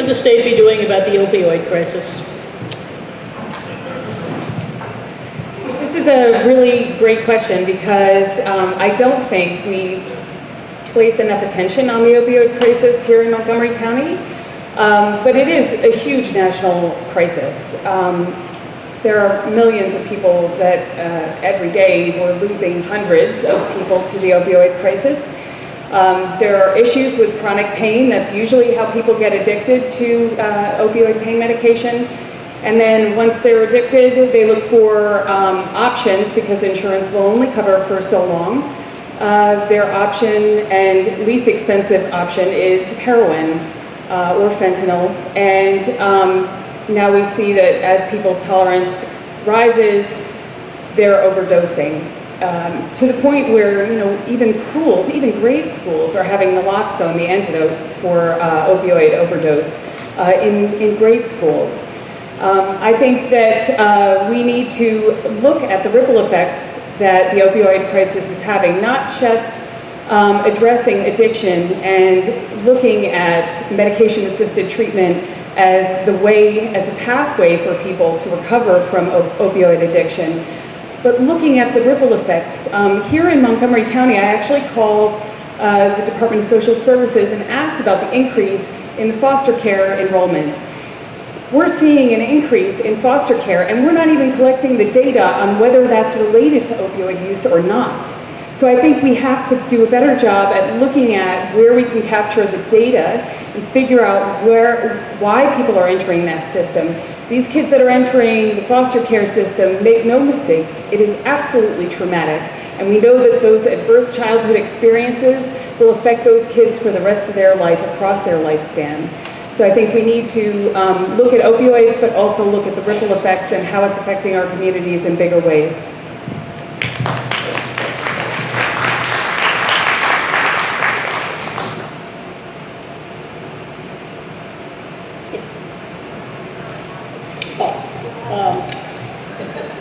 the state be doing about the opioid crisis? This is a really great question because I don't think we place enough attention on the opioid crisis here in Montgomery County, but it is a huge national crisis. There are millions of people that every day we're losing hundreds of people to the opioid crisis. There are issues with chronic pain. That's usually how people get addicted to opioid pain medication. And then once they're addicted, they look for options because insurance will only cover for so long. Their option and least expensive option is heroin or fentanyl. And now we see that as people's tolerance rises, they're overdosing. To the point where, even schools, even grade schools, are having naloxone, the antidote for opioid overdose, in grade schools. I think that we need to look at the ripple effects that the opioid crisis is having, not just addressing addiction and looking at medication-assisted treatment as the pathway for people to recover from opioid addiction, but looking at the ripple effects. Here in Montgomery County, I actually called the Department of Social Services and asked about the increase in the foster care enrollment. We're seeing an increase in foster care, and we're not even collecting the data on whether that's related to opioid use or not. So I think we have to do a better job at looking at where we can capture the data and figure out why people are entering that system. These kids that are entering the foster care system, make no mistake, it is absolutely traumatic. And we know that those adverse childhood experiences will affect those kids for the rest of their life, across their lifespan. So I think we need to look at opioids, but also look at the ripple effects and how it's affecting our communities in bigger ways.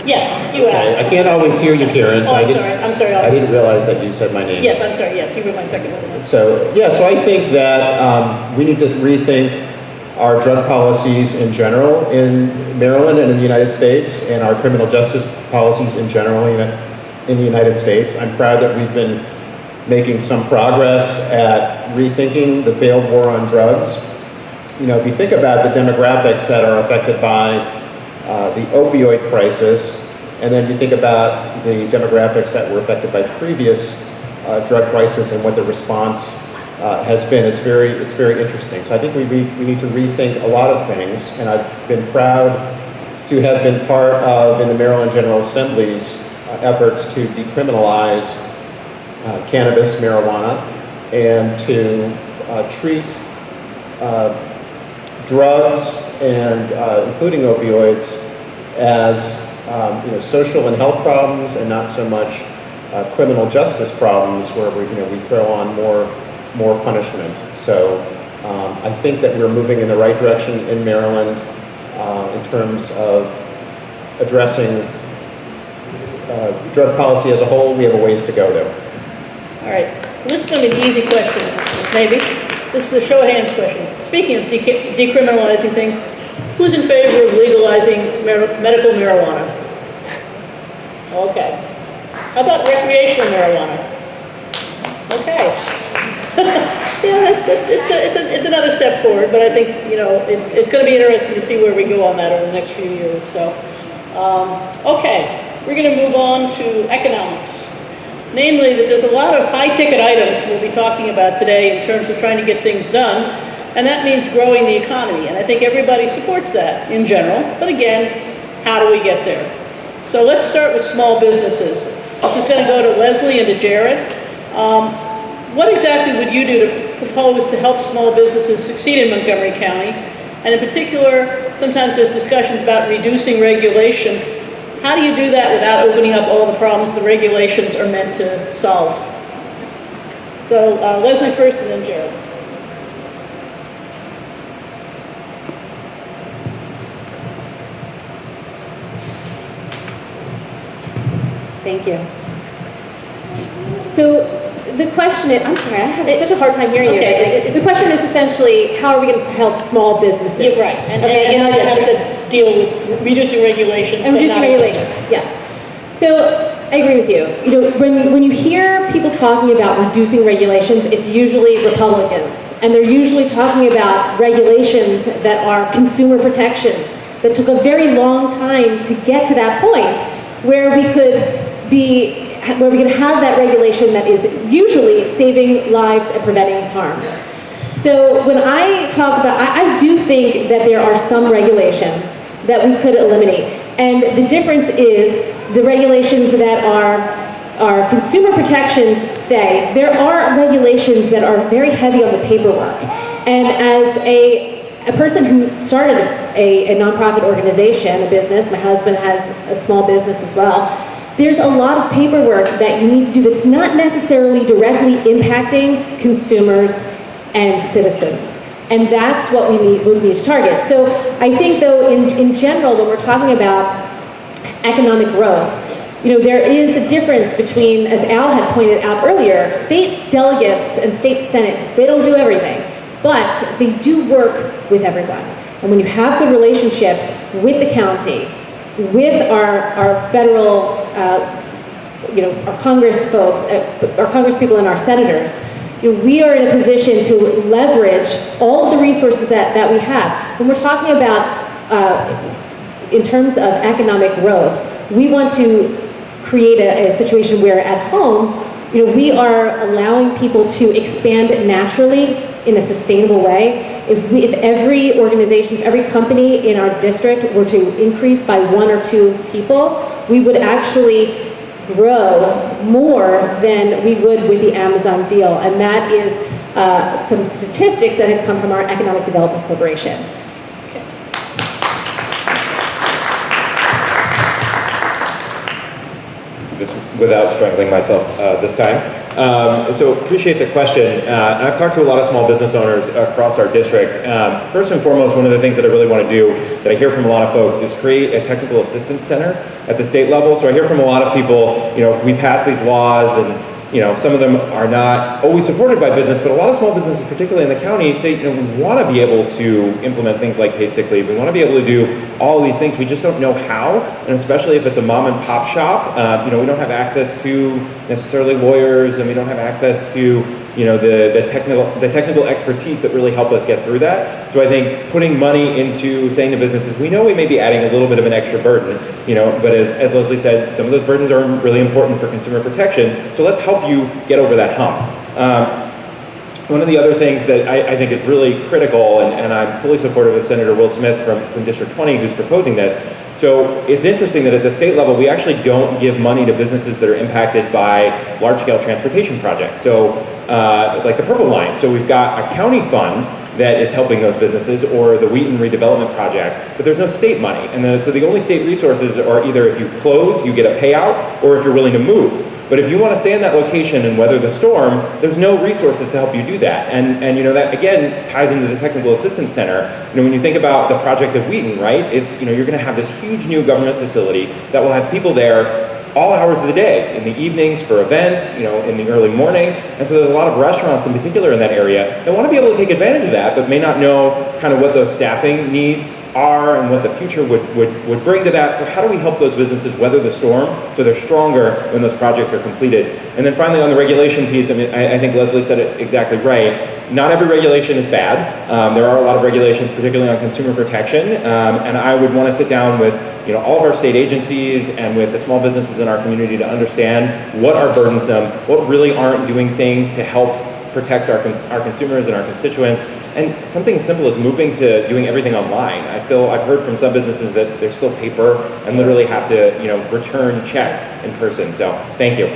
Yes, you have. I can't always hear you, Karen. So I'm sorry. I didn't realize that you said my name. Yes, I'm sorry. Yes, you were my second one. So I think that we need to rethink our drug policies in general in Maryland and in the United States, and our criminal justice policies in general in the United States. I'm proud that we've been making some progress at rethinking the failed war on drugs. If you think about the demographics that are affected by the opioid crisis, and then you think about the demographics that were affected by previous drug crisis and what the response has been, it's very interesting. So I think we need to rethink a lot of things, and I've been proud to have been part of, in the Maryland General Assembly's efforts to decriminalize cannabis, marijuana, and to treat drugs and including opioids as social and health problems, and not so much criminal justice problems where we throw on more punishment. So I think that we're moving in the right direction in Maryland in terms of addressing drug policy as a whole. We have a ways to go though. All right, this is going to be an easy question, maybe. This is a show of hands question. Speaking of decriminalizing things, who's in favor of legalizing medical marijuana? Okay. How about recreational marijuana? Okay. It's another step forward, but I think it's going to be interesting to see where we go on that over the next few years. So, okay, we're going to move on to economics. Namely, that there's a lot of high-ticket items we'll be talking about today in terms of trying to get things done, and that means growing the economy. And I think everybody supports that in general, but again, how do we get there? So let's start with small businesses. This is going to go to Leslie and to Jared. What exactly would you do to propose to help small businesses succeed in Montgomery County? And in particular, sometimes there's discussions about reducing regulation. How do you do that without opening up all the problems the regulations are meant to solve? So Leslie first and then Jared. Thank you. So the question is, I'm sorry, I have such a hard time hearing you. Okay, The question is essentially, how are we going to help small businesses? Yeah, right, and how do you have to deal with reducing regulations? And but reducing not- regulations, yes. So I agree with you. You know, when you hear people talking about reducing regulations, it's usually Republicans, and they're usually talking about regulations that are consumer protections that took a very long time to get to that point where we could have that regulation that is usually saving lives and preventing harm. So when I talk about, I do think that there are some regulations that we could eliminate. And the difference is the regulations that are consumer protections stay. There are regulations that are very heavy on the paperwork. And as a person who started a nonprofit organization, a business, my husband has a small business as well, there's a lot of paperwork that you need to do that's not necessarily directly impacting consumers and citizens. And that's what we need to target. So I think though, in general, when we're talking about economic growth, you know, there is a difference between, as Al had pointed out earlier, state delegates and state senate, they don't do everything, but they do work with everyone. And when you have good relationships with the county, with our federal, our Congress folks, our Congress people and our senators, you know, we are in a position to leverage all of the resources that we have. When we're talking about, in terms of economic growth, we want to create a situation where at home, you know, we are allowing people to expand naturally in a sustainable way. If every organization, if every company in our district were to increase by 1 or 2 people, we would actually grow more than we would with the Amazon deal. And that is some statistics that have come from our Economic Development Corporation. This without strangling myself this time. So appreciate the question. I've talked to a lot of small business owners across our district. First and foremost, one of the things that I really want to do that I hear from a lot of folks is create a technical assistance center at the state level. So I hear from a lot of people, you know, we pass these laws and, you know, some of them are not always supported by business, but a lot of small businesses, particularly in the county, say, you know, we want to be able to implement things like paid sick leave. We want to be able to do all these things. We just don't know how, and especially if it's a mom and pop shop, you know, we don't have access to necessarily lawyers, and we don't have access to, you know, the technical expertise that really help us get through that. So I think putting money into saying to businesses, we know we may be adding a little bit of an extra burden, you know, but as Leslie said, some of those burdens are really important for consumer protection. So let's help you get over that hump. One of the other things that I think is really critical, and I'm fully supportive of Senator Will Smith from District 20 who's proposing this. So it's interesting that at the state level, we actually don't give money to businesses that are impacted by large-scale transportation projects. So like the Purple Line. So we've got a county fund that is helping those businesses, or the Wheaton redevelopment project, but there's no state money. And so the only state resources are either if you close, you get a payout, or if you're willing to move. But if you want to stay in that location and weather the storm, there's no resources to help you do that. And you know, that again ties into the Technical Assistance Center. You know, when you think about the project of Wheaton, right? It's, you know, you're going to have this huge new government facility that will have people there all hours of the day, in the evenings for events, you know, in the early morning. And so there's a lot of restaurants in particular in that area that want to be able to take advantage of that, but may not know kind of what those staffing needs are and what the future would bring to that. So how do we help those businesses weather the storm so they're stronger when those projects are completed? And then finally on the regulation piece, I mean, I think Leslie said it exactly right. Not every regulation is bad. There are a lot of regulations, particularly on consumer protection, and I would want to sit down with, you know, all of our state agencies and with the small businesses in our community to understand what are burdensome, what really aren't doing things to help protect our consumers and our constituents. And something as simple as moving to doing everything online. I've heard from some businesses that there's still paper and literally have to, you know, return checks in person. So thank you.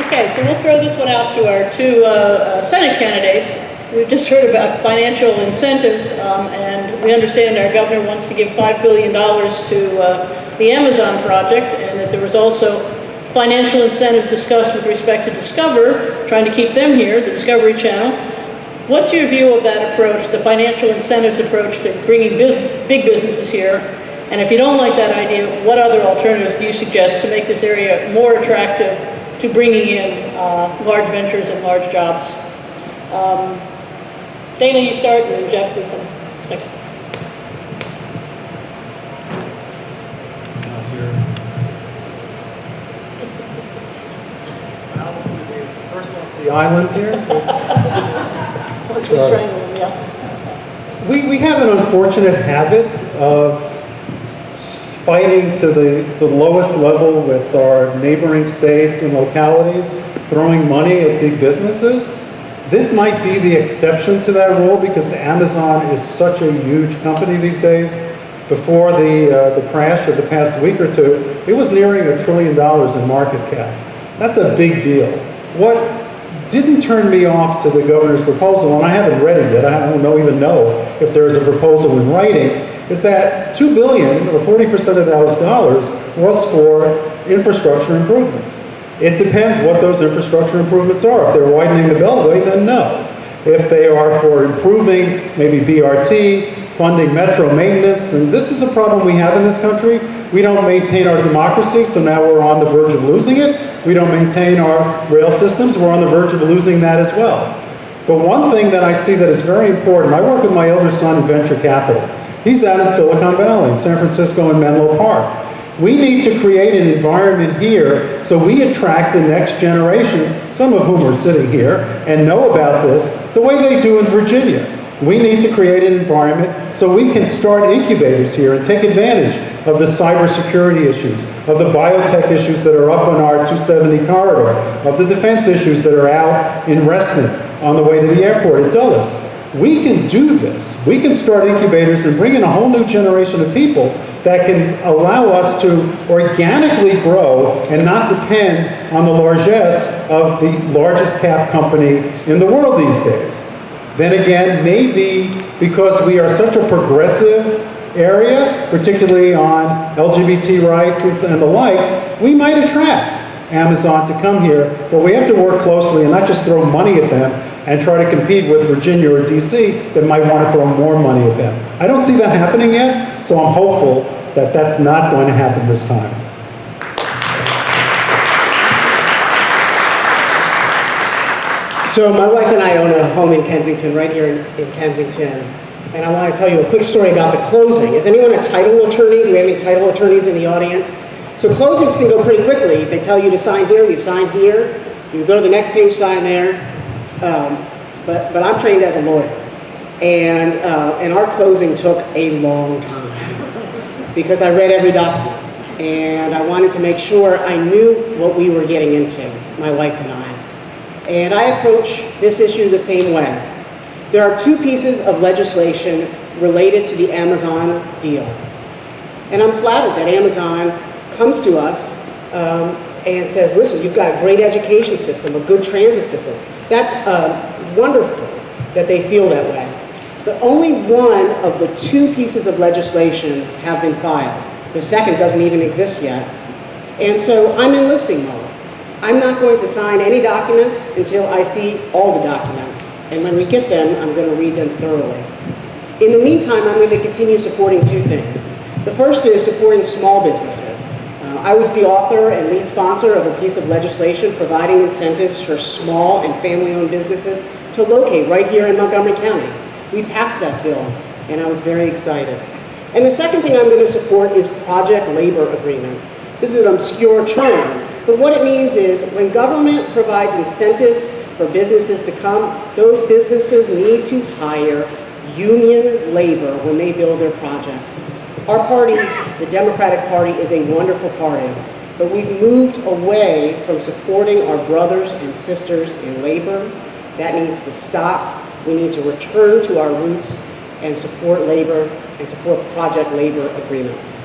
Okay, so we'll throw this one out to our 2 Senate candidates. We've just heard about financial incentives, and we understand our governor wants to give $5 billion to the Amazon project, and that there was also financial incentives discussed with respect to Discover, trying to keep them here, the Discovery Channel. What's your view of that approach, the financial incentives approach to bringing big businesses here? And if you don't like that idea, what other alternatives do you suggest to make this area more attractive to bringing in large ventures and large jobs? Dana, you start, and then Jeff will come second. The island here. Once we strangle them, yeah. We have an unfortunate habit of fighting to the lowest level with our neighboring states and localities, throwing money at big businesses. This might be the exception to that rule because Amazon is such a huge company these days. Before the crash of the past week or two, it was nearing $1 trillion in market cap. That's a big deal. What didn't turn me off to the governor's proposal, and I haven't read it yet, I don't even know if there's a proposal in writing, is that $2 billion, or 40% of those dollars, was for infrastructure improvements. It depends what those infrastructure improvements are. If they're widening the Beltway, then no. If they are for improving maybe BRT, funding metro maintenance, and this is a problem we have in this country. We don't maintain our democracy, so now we're on the verge of losing it. We don't maintain our rail systems, we're on the verge of losing that as well. But one thing that I see that is very important, I work with my elder son in venture capital. He's out in Silicon Valley, in San Francisco and Menlo Park. We need to create an environment here so we attract the next generation, some of whom are sitting here and know about this, the way they do in Virginia. We need to create an environment so we can start incubators here and take advantage of the cybersecurity issues, of the biotech issues that are up on our 270 corridor, of the defense issues that are out in Reston on the way to the airport at Dulles. We can do this. We can start incubators and bring in a whole new generation of people that can allow us to organically grow and not depend on the largesse of the largest cap company in the world these days. Then again, maybe because we are such a progressive area, particularly on LGBT rights and the like, we might attract Amazon to come here, but we have to work closely and not just throw money at them and try to compete with Virginia or DC that might want to throw more money at them. I don't see that happening yet, so I'm hopeful that that's not going to happen this time. So my wife and I own a home in Kensington, right here in Kensington. And I want to tell you a quick story about the closing. Is anyone a title attorney? Do we have any title attorneys in the audience? So closings can go pretty quickly. They tell you to sign here, you sign here. You go to the next page, sign there. But I'm trained as a lawyer. And our closing took a long time because I read every document. And I wanted to make sure I knew what we were getting into, my wife and I. And I approach this issue the same way. There are two pieces of legislation related to the Amazon deal. And I'm flattered that Amazon comes to us and says, listen, you've got a great education system, a good transit system. That's wonderful that they feel that way. But only one of the two pieces of legislation have been filed. The second doesn't even exist yet. And so I'm in listing mode. I'm not going to sign any documents until I see all the documents. And when we get them, I'm going to read them thoroughly. In the meantime, I'm going to continue supporting two things. The first is supporting small businesses. I was the author and lead sponsor of a piece of legislation providing incentives for small and family-owned businesses to locate right here in Montgomery County. We passed that bill, and I was very excited. And the second thing I'm going to support is project labor agreements. This is an obscure term, but what it means is when government provides incentives for businesses to come, those businesses need to hire union labor when they build their projects. Our party, the Democratic Party, is a wonderful party, but we've moved away from supporting our brothers and sisters in labor. That needs to stop. We need to return to our roots and support labor and support project labor agreements.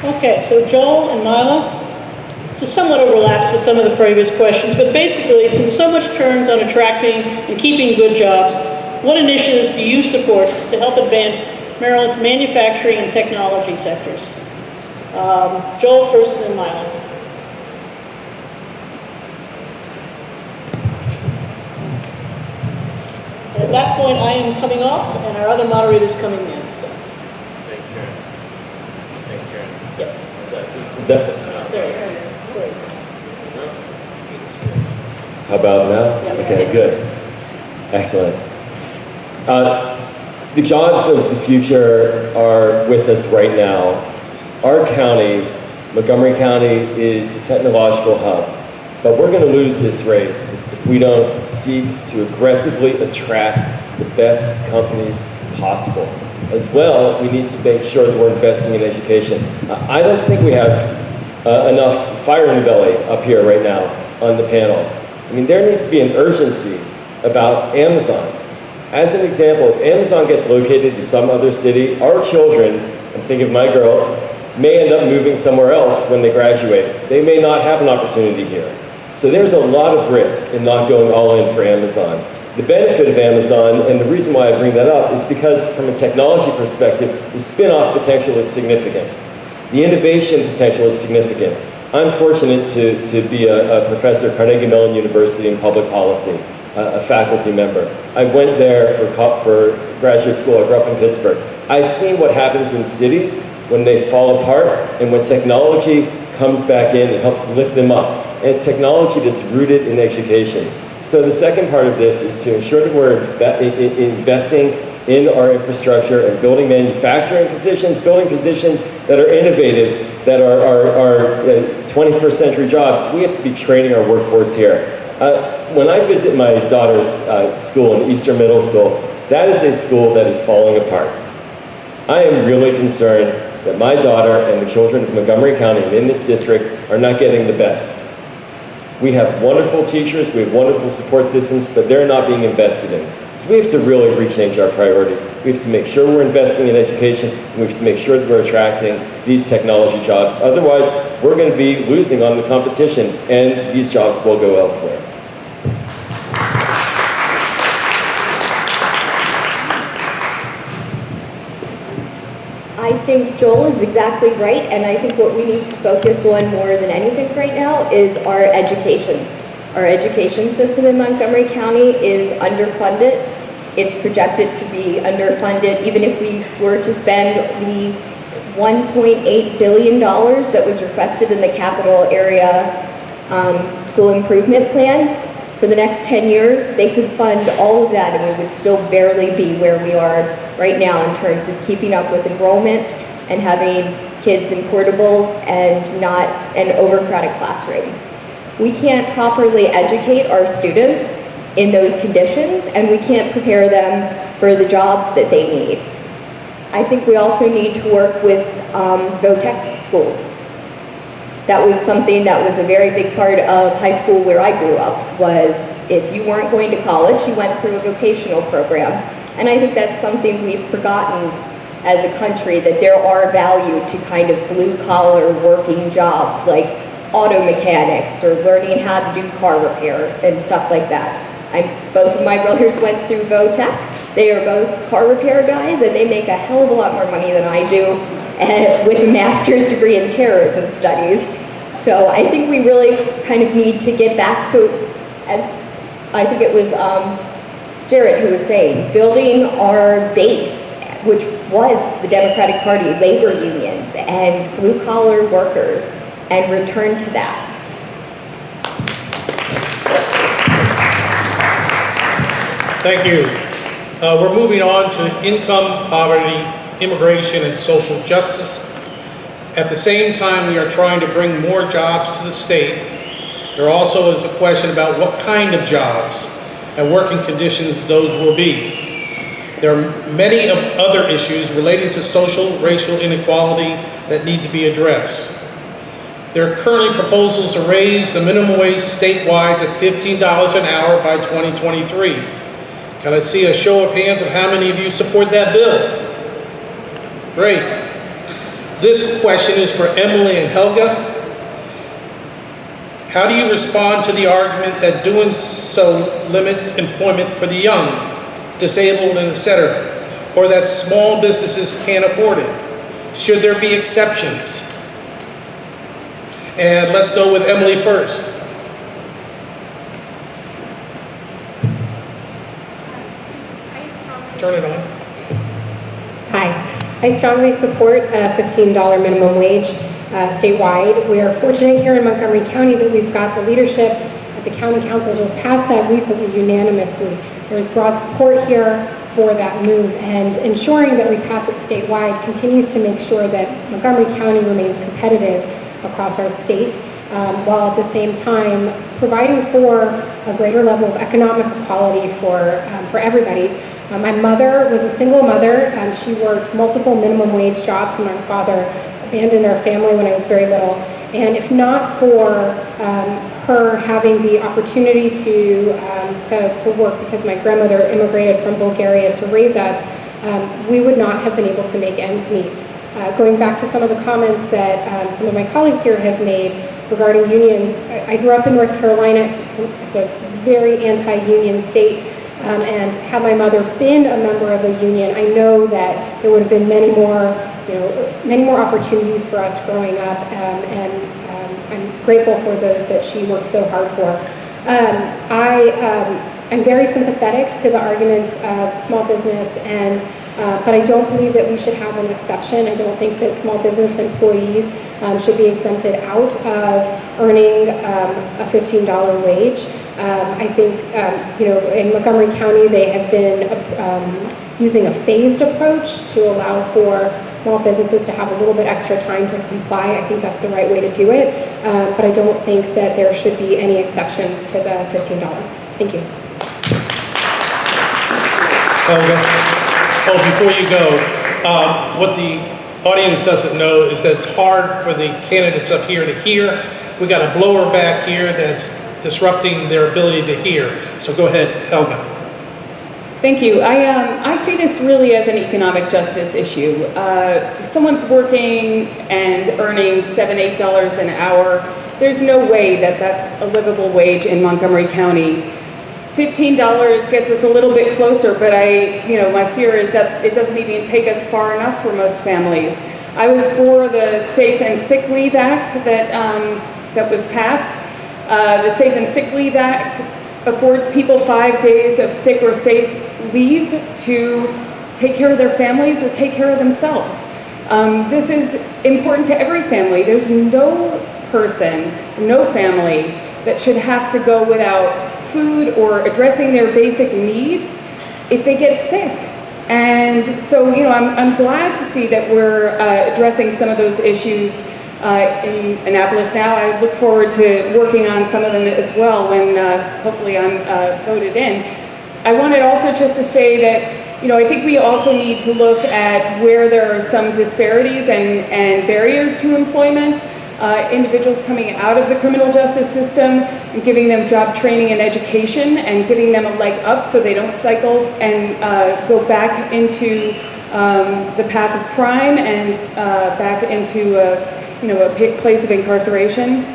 Okay, so Joel and Mila, this somewhat overlaps with some of the previous questions, but basically, since so much turns on attracting and keeping good jobs, what initiatives do you support to help advance Maryland's manufacturing and technology sectors? Joel first and then Mila. point, I am coming off, and our other moderator's coming in, so. Thanks, Karen. Thanks, Karen. Yep. Is that? There you go. How about now? Yeah. Okay, good. Excellent. The jobs of the future are with us right now. Our county, Montgomery County, is a technological hub, but we're going to lose this race if we don't seek to aggressively attract the best companies possible. As well, we need to make sure that we're investing in education. I don't think we have enough fire in the belly up here right now on the panel. I mean, there needs to be an urgency about Amazon. As an example, if Amazon gets located in some other city, our children, I'm thinking of my girls, may end up moving somewhere else when they graduate. They may not have an opportunity here. So there's a lot of risk in not going all in for Amazon. The benefit of Amazon, and the reason why I bring that up, is because from a technology perspective, the spin-off potential is significant. The innovation potential is significant. I'm fortunate to be a professor at Carnegie Mellon University in public policy, a faculty member. I went there for graduate school. I grew up in Pittsburgh. I've seen what happens in cities when they fall apart, and when technology comes back in, it helps lift them up. And it's technology that's rooted in education. So the second part of this is to ensure that we're investing in our infrastructure and building manufacturing positions, building positions that are innovative, that are 21st century jobs. We have to be training our workforce here. When I visit my daughter's school in Eastern Middle School, that is a school that is falling apart. I am really concerned that my daughter and the children of Montgomery County and in this district are not getting the best. We have wonderful teachers, we have wonderful support systems, but they're not being invested in. So we have to really rechange our priorities. We have to make sure we're investing in education, and we have to make sure that we're attracting these technology jobs. Otherwise, we're going to be losing on the competition, and these jobs will go elsewhere. I think Joel is exactly right, and I think what we need to focus on more than anything right now is our education. Our education system in Montgomery County is underfunded. It's projected to be underfunded even if we were to spend the $1.8 billion that was requested in the capital area school improvement plan. For the next 10 years, they could fund all of that and we would still barely be where we are right now in terms of keeping up with enrollment and having kids in portables and overcrowded classrooms. We can't properly educate our students in those conditions, and we can't prepare them for the jobs that they need. I think we also need to work with VOTEC schools. That was something that was a very big part of high school where I grew up, was if you weren't going to college, you went through a vocational program. And I think that's something we've forgotten as a country, that there are value to kind of blue-collar working jobs like auto mechanics or learning how to do car repair and stuff like that. Both of my brothers went through VOTEC. They are both car repair guys, and they make a hell of a lot more money than I do with a master's degree in terrorism studies. So I think we really kind of need to get back to, as I think it was Jared who was saying, building our base, which was the Democratic Party, labor unions, and blue-collar workers, and return to that. Thank you. We're moving on to income, poverty, immigration, and social justice. At the same time, we are trying to bring more jobs to the state. There also is a question about what kind of jobs and working conditions those will be. There are many other issues relating to social, racial inequality that need to be addressed. There are currently proposals to raise the minimum wage statewide to $15 an hour by 2023. Can I see a show of hands of how many of you support that bill? Great. This question is for Emily and Helga. How do you respond to the argument that doing so limits employment for the young, disabled, and etc., or that small businesses can't afford it? Should there be exceptions? And let's go with Emily first. I turn it on. Hi. I strongly support a $15 minimum wage statewide. We are fortunate here in Montgomery County that we've got the leadership at the County Council to have passed that recently unanimously. There's broad support here for that move, and ensuring that we pass it statewide continues to make sure that Montgomery County remains competitive across our state, while at the same time providing for a greater level of economic equality for everybody. My mother was a single mother. She worked multiple minimum wage jobs when my father abandoned our family when I was very little. And if not for her having the opportunity to work, because my grandmother immigrated from Bulgaria to raise us, we would not have been able to make ends meet. Going back to some of the comments that some of my colleagues here have made regarding unions, I grew up in North Carolina. It's a very anti-union state. And had my mother been a member of a union, I know that there would have been many more opportunities for us growing up, and I'm grateful for those that she worked so hard for. I'm very sympathetic to the arguments of small business, but I don't believe that we should have an exception. I don't think that small business employees should be exempted out of earning a $15 wage. I think, in Montgomery County, they have been using a phased approach to allow for small businesses to have a little bit extra time to comply. I think that's the right way to do it, but I don't think that there should be any exceptions to the $15. Thank you. Before you go, what the audience doesn't know is that it's hard for the candidates up here to hear. We got a blower back here that's disrupting their ability to hear. So go ahead, Helga. Thank you. I see this really as an economic justice issue. If someone's working and earning $7, $8 an hour, there's no way that that's a livable wage in Montgomery County. $15 gets us a little bit closer, but my fear is that it doesn't even take us far enough for most families. I was for the Safe and Sick Leave Act that was passed. The Safe and Sick Leave Act affords people 5 days of sick or safe leave to take care of their families or take care of themselves. This is important to every family. There's no person, no family that should have to go without food or addressing their basic needs if they get sick. And so, I'm glad to see that we're addressing some of those issues in Annapolis now. I look forward to working on some of them as well when hopefully I'm voted in. I wanted also just to say that, I think we also need to look at where there are some disparities and barriers to employment. Individuals coming out of the criminal justice system and giving them job training and education and giving them a leg up so they don't cycle and go back into the path of crime and back into a place of incarceration.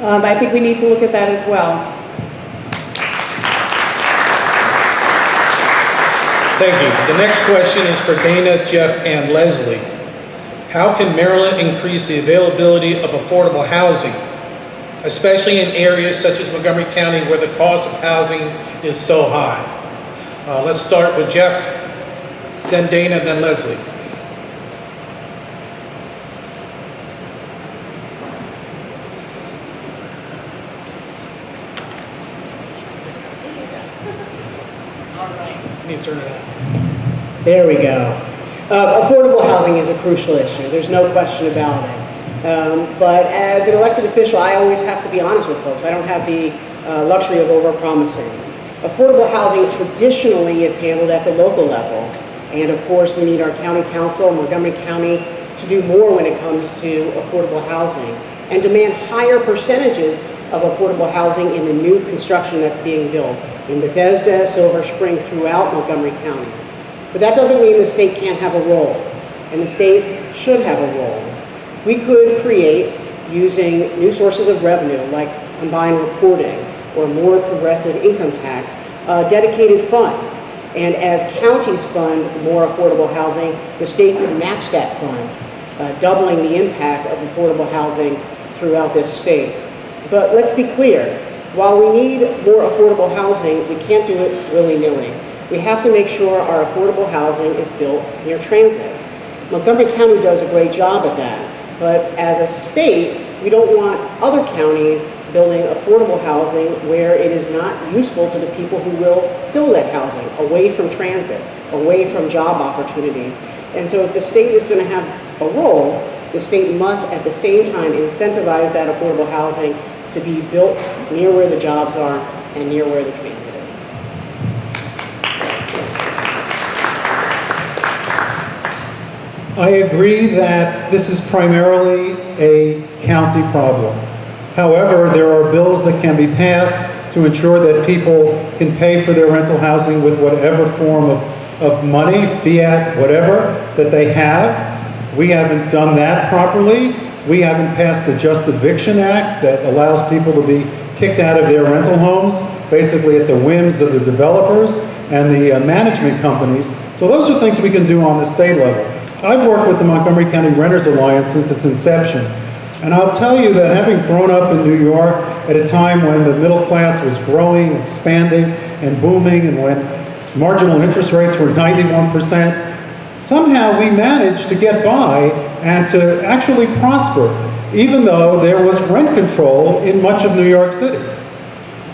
I think we need to look at that as well. Thank you. The next question is for Dana, Jeff, and Leslie. How can Maryland increase the availability of affordable housing, especially in areas such as Montgomery County where the cost of housing is so high? Let's start with Jeff, then Dana, then Leslie. Let me turn it on. There we go. Affordable housing is a crucial issue. There's no question about it. But as an elected official, I always have to be honest with folks. I don't have the luxury of overpromising. Affordable housing traditionally is handled at the local level. And of course, we need our county council, Montgomery County, to do more when it comes to affordable housing and demand higher percentages of affordable housing in the new construction that's being built in Bethesda, Silver Spring, throughout Montgomery County. But that doesn't mean the state can't have a role, and the state should have a role. We could create, using new sources of revenue like combined reporting or more progressive income tax, a dedicated fund. And as counties fund more affordable housing, the state could match that fund, doubling the impact of affordable housing throughout this state. But let's be clear, while we need more affordable housing, we can't do it willy-nilly. We have to make sure our affordable housing is built near transit. Montgomery County does a great job at that, but as a state, we don't want other counties building affordable housing where it is not useful to the people who will fill that housing, away from transit, away from job opportunities. And so if the state is going to have a role, the state must at the same time incentivize that affordable housing to be built near where the jobs are and near where the transit is. I agree that this is primarily a county problem. However, there are bills that can be passed to ensure that people can pay for their rental housing with whatever form of money, fiat, whatever, that they have. We haven't done that properly. We haven't passed the Just Eviction Act that allows people to be kicked out of their rental homes, basically at the whims of the developers and the management companies. So those are things we can do on the state level. I've worked with the Montgomery County Renters Alliance since its inception. And I'll tell you that having grown up in New York at a time when the middle class was growing, expanding, and booming, and when marginal interest rates were 91%, somehow we managed to get by and to actually prosper, even though there was rent control in much of New York City.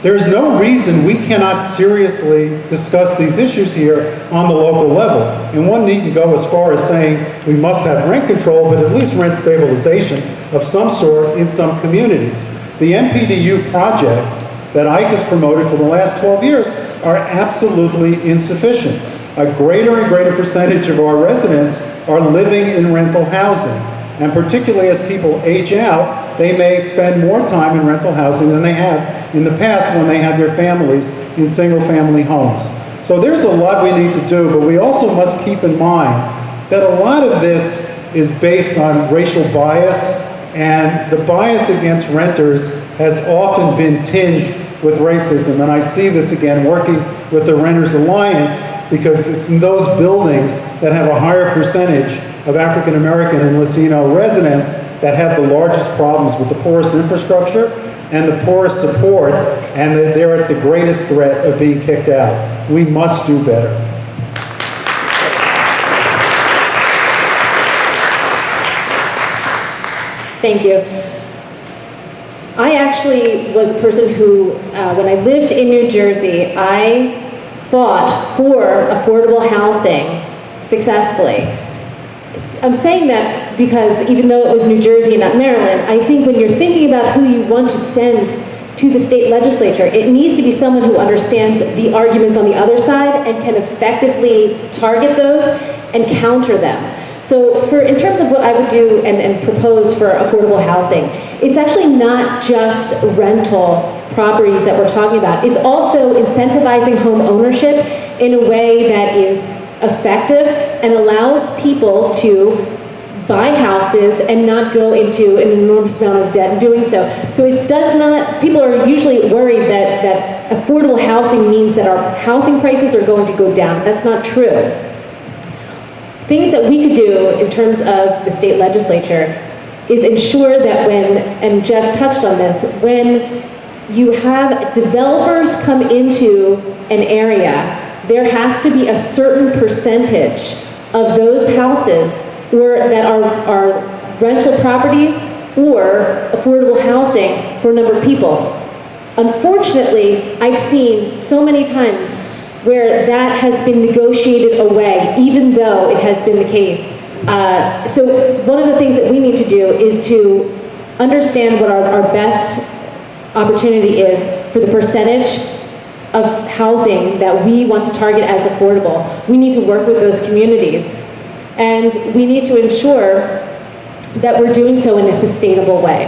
There's no reason we cannot seriously discuss these issues here on the local level. And one needn't go as far as saying we must have rent control, but at least rent stabilization of some sort in some communities. The MPDU projects that Ike has promoted for the last 12 years are absolutely insufficient. A greater and greater percentage of our residents are living in rental housing. And particularly as people age out, they may spend more time in rental housing than they have in the past when they had their families in single-family homes. So there's a lot we need to do, but we also must keep in mind that a lot of this is based on racial bias, and the bias against renters has often been tinged with racism. And I see this again working with the Renters Alliance, because it's in those buildings that have a higher percentage of African American and Latino residents that have the largest problems with the poorest infrastructure and the poorest support, and that they're at the greatest threat of being kicked out. We must do better. Thank you. I actually was a person who, when I lived in New Jersey, I fought for affordable housing successfully. I'm saying that because even though it was New Jersey and not Maryland, I think when you're thinking about who you want to send to the state legislature, it needs to be someone who understands the arguments on the other side and can effectively target those and counter them. So in terms of what I would do and propose for affordable housing, it's actually not just rental properties that we're talking about. It's also incentivizing home ownership in a way that is effective and allows people to buy houses and not go into an enormous amount of debt in doing so. So it does not, people are usually worried that affordable housing means that our housing prices are going to go down. That's not true. Things that we could do in terms of the state legislature is ensure that when, and Jeff touched on this, when you have developers come into an area, there has to be a certain percentage of those houses or that are rental properties or affordable housing for a number of people. Unfortunately, I've seen so many times where that has been negotiated away, even though it has been the case. So one of the things that we need to do is to understand what our best opportunity is for the percentage of housing that we want to target as affordable. We need to work with those communities, and we need to ensure that we're doing so in a sustainable way.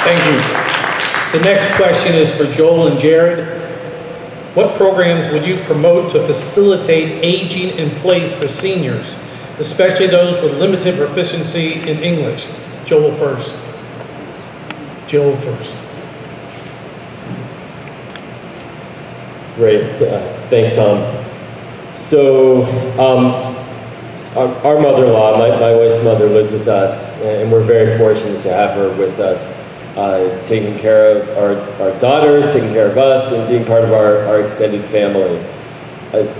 Thank you. The next question is for Joel and Jared. What programs would you promote to facilitate aging in place for seniors, especially those with limited proficiency in English? Joel first. Joel first. Great, thanks, Tom. So, our mother-in-law, my wife's mother, lives with us, and we're very fortunate to have her with us. taking care of our daughters, taking care of us, and being part of our extended family.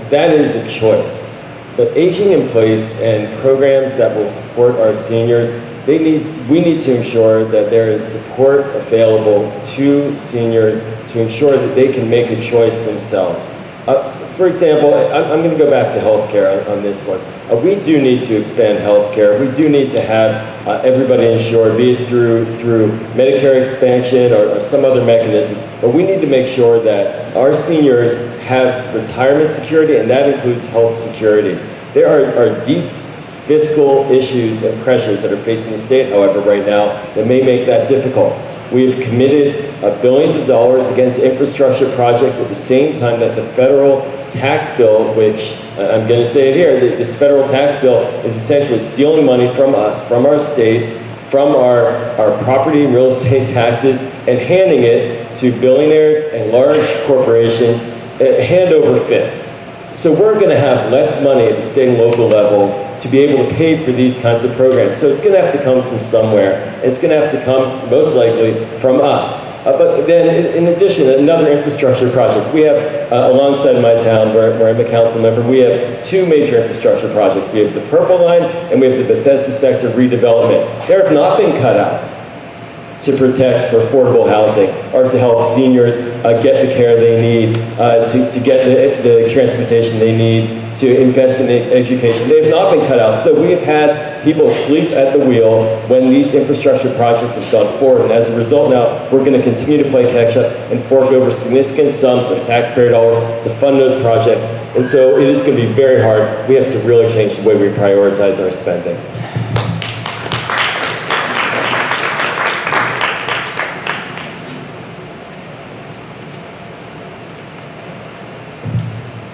That is a choice. But aging in place and programs that will support our seniors, we need to ensure that there is support available to seniors to ensure that they can make a choice themselves. For example, I'm going to go back to healthcare on this one. We do need to expand healthcare. We do need to have everybody insured, be it through Medicare expansion or some other mechanism. But we need to make sure that our seniors have retirement security, and that includes health security. There are deep fiscal issues and pressures that are facing the state, however, right now that may make that difficult. We've committed billions of dollars against infrastructure projects at the same time that the federal tax bill, which I'm going to say it here, this federal tax bill is essentially stealing money from us, from our state, from our property and real estate taxes, and handing it to billionaires and large corporations, hand over fist. So we're going to have less money at the state and local level to be able to pay for these kinds of programs. So it's going to have to come from somewhere. It's going to have to come, most likely, from us. But then, in addition, another infrastructure project. We have, alongside my town, where I'm a council member, we have two major infrastructure projects. We have the Purple Line, and we have the Bethesda sector redevelopment. There have not been cutouts to protect for affordable housing or to help seniors get the care they need, to get the transportation they need, to invest in education. They have not been cut out. So we have had people sleep at the wheel when these infrastructure projects have gone forward. And as a result now, we're going to continue to play catch up and fork over significant sums of taxpayer dollars to fund those projects. And so it is going to be very hard. We have to really change the way we prioritize our spending.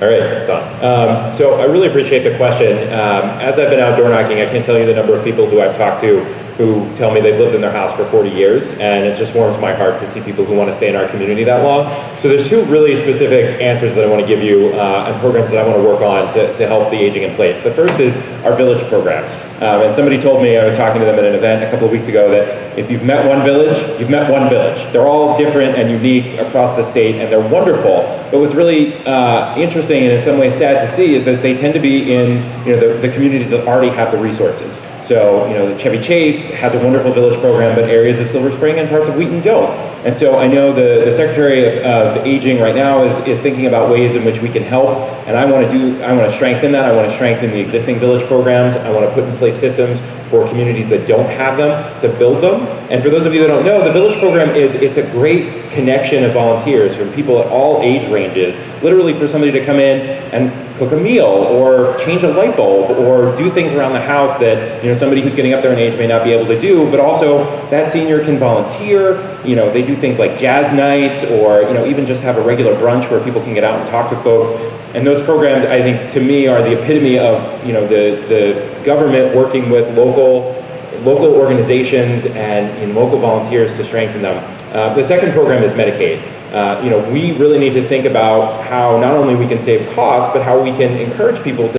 All right, it's on. So I really appreciate the question. As I've been outdoor knocking, I can't tell you the number of people who I've talked to who tell me they've lived in their house for 40 years, and it just warms my heart to see people who want to stay in our community that long. So there's two really specific answers that I want to give you and programs that I want to work on to help the aging in place. The first is our village programs. And somebody told me, I was talking to them at an event a couple of weeks ago, that if you've met one village, you've met one village. They're all different and unique across the state, and they're wonderful. But what's really interesting and in some ways sad to see is that they tend to be in the communities that already have the resources. So, Chevy Chase has a wonderful village program, but areas of Silver Spring and parts of Wheaton don't. And so I know the Secretary of Aging right now is thinking about ways in which we can help, and I want to strengthen that. I want to strengthen the existing village programs. I want to put in place systems for communities that don't have them to build them. And for those of you that don't know, the village program it's a great connection of volunteers from people at all age ranges, literally for somebody to come in and cook a meal or change a light bulb or do things around the house that somebody who's getting up there in age may not be able to do, but also that senior can volunteer. They do things like jazz nights or even just have a regular brunch where people can get out and talk to folks. And those programs, I think, to me, are the epitome of the government working with local organizations and local volunteers to strengthen them. The second program is Medicaid. We really need to think about how not only we can save costs, but how we can encourage people to